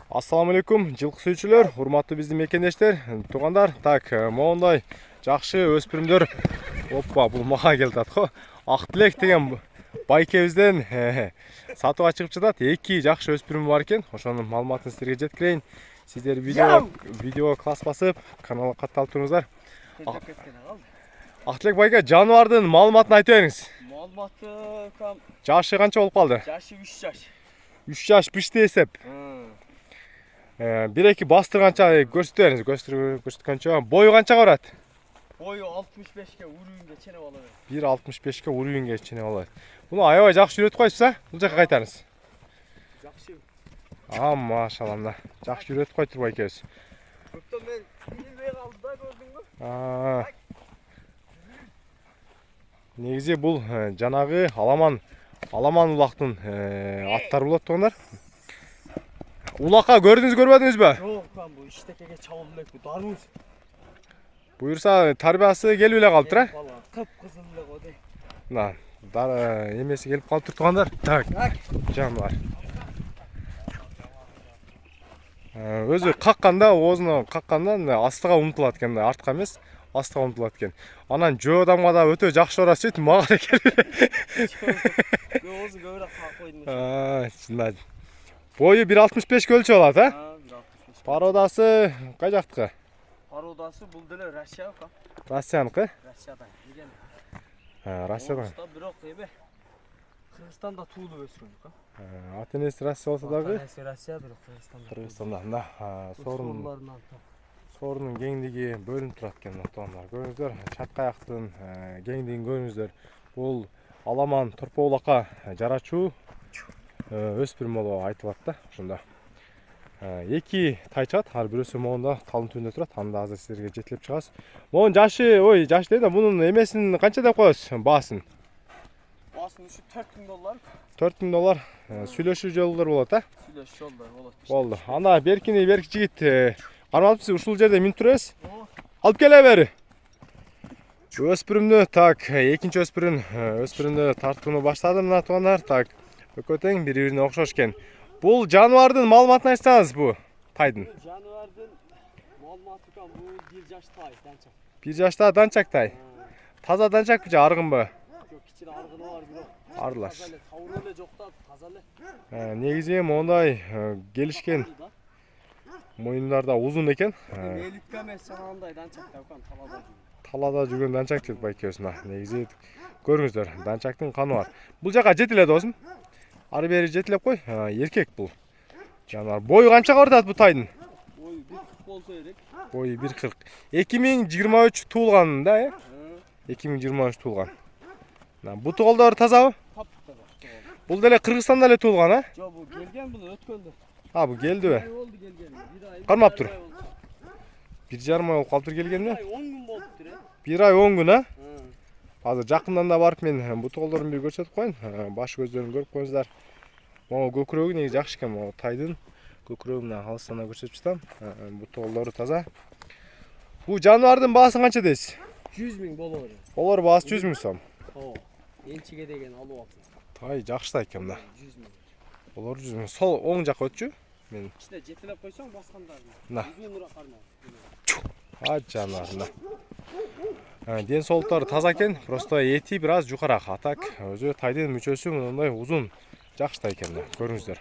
Ассаламу алейкум, жылқы сүйүүчүлөр, урматтуу биздин мекендештер, туугандар. Так, моундай жакшы өспүрүмдөр. Оппа, бул мага келип атат го. Актилек деген байкебизден Сатууга чыгып жатат. Эки жакшы өспүрүм бар экен. Ошонун маалыматын сиздерге жеткирейин. Сиздер видео класс басып, каналга катталып туруңуздар. Актилек байке, жаныбардын маалыматын айтып бериңиз. Маалыматы Жашы канча болуп калды? жашы 3 жаш. 3 жаш бишти эсеп. Бир-эки бастырганча көрсөтүп бериңиз, көрсөткөнчө. Бою канчага барат? Бою 65ке уруюнга чене болот. 1.65ке уруюнга чене болот. Буну аябай жакшы үйрөтүп койсуз, а? Бул жака кайтарыңыз. Жакшы. Машалла. Жакшы үйрөтүп койтур байкебиз. Көптөн мен билбей калды да, көрдүңбү? Негизи бул жанагы аламан улактын аттары болот туугандар. Улакка көрдүңүз, көрбөдүңүзбү? Жок, бу иштекеге чабылып элек, бу дарбуз. Буюрса тарбиясы келип эле калыптыр, а? Кып-кызыл эле го дейт. Мына, эмеси келип калыптыр туугандар. Так, жаныбар. Өзү какканда, оозуна какканда астыга умтулат экен, артка эмес, астыга умтулат экен. Анан жөө адамга да өтө жакшы барат сөйт, мага да келип. Оозу көбүрөөк как койдум. Чындап. Бою 1.65 өлчөп алат, а? 1.65. Породасы кай жактыкы? Породасы бул деле Россия ка. Россияныкы? Россиядан келген. Россиядан. Бирок эбе Кыргызстанда туулуп өскөн ка. Ата-энеси Россия болсо дагы? Ата-энеси Россия, бирок Кыргызстанда. Кыргызстанда. Мына сорунун кеңдиги бөлүнүп турат экен, туугандар. Көрүңүздөр, чатка аяктын кеңдигин көрүңүздөр. Бул аламан торпо улакка жарачуу өспүрүм болуп айтылат да, ошондо. Эки тай чыгат, ар бирөөсү моунда талдын түбүндө турат. Анда азыр сиздерге жетилеп чыгабыз. Монун жашы, жаш дейт да, мунун эмесин канча деп коесуз? Баасын. Баасын ушу $4000. $4000. Сүйлөшүү жолдор болот, а? Сүйлөшүү жолдор болот. Болду. Анда берки жигит кармалыпсыз, ушул жерде минип турабыз. Алып келе бери. Өспүрүмдү, так, экинчи өспүрүмдү тартууну баштадым, мына туугандар. Так, өкөтең бири-бирине окшош экен. Бул жаныбардын маалыматын айтсаңыз, бу тайдын. Жаныбардын маалыматы бул 1 жаш тай, данчак. 1 жашта данчак тай. Таза данчакпы же аргынбы? Жок, кичине аргыны бар, бирок. Аралаш. Тауыр эле жок да, таза эле. Негизи мондай келишкен. Моюндар да узун экен. Элитка эмес, жанагындай данчак да, талада жүргөн. Талада жүргөн данчак дейт байкебиз. Негизи көрүңүздөр, данчактын каны бар. Бул жака жетиле досум. Ары бери жетилеп кой. Эркек бул. Жанар. Бою канчага барат бу тайдын? Бою 1.40 болсо керек. Бою 1.40. 2023 туулган да, э? 2023 туулган. Буту колдору тазабы? Таптаза. Бул деле Кыргызстанда эле туулган, а? Жок, бул келген, бул өткөндө. Бул келдиби? Болду келген. 1 ай. Кармап тур. 1,5 ай болуп калыптыр келгенде. 10 күн болуптур, э? 1 ай 10 күн, а? Азыр жакындан да барып мен буту колдорун бир көрсөтүп коеюн. Баш көздөрүн көрүп коюңуздар. Могу көкүрөгү негизи жакшы экен, могу тайдын көкүрөгүн алыстан да көрсөтүп жатам. Буту колдору таза. Бул жаныбардын баасын канча дейсиз? 100.000 болор. Болор баасы 100.000 сом. Энчиге деген алып алсын. Тай жакшы тай экен да. 100.000. Болор 100.000. Сол оң жака өтчү. Мен Кичине жетилеп койсоң баскандарын. Мына. Узунураак кармап. жаныбар. Ден соолуктары таза экен, просто эти бир аз жукараак. А так өзү тайдын мүчөсү мындай узун, жакшы тай экен да. Көрүңүздөр.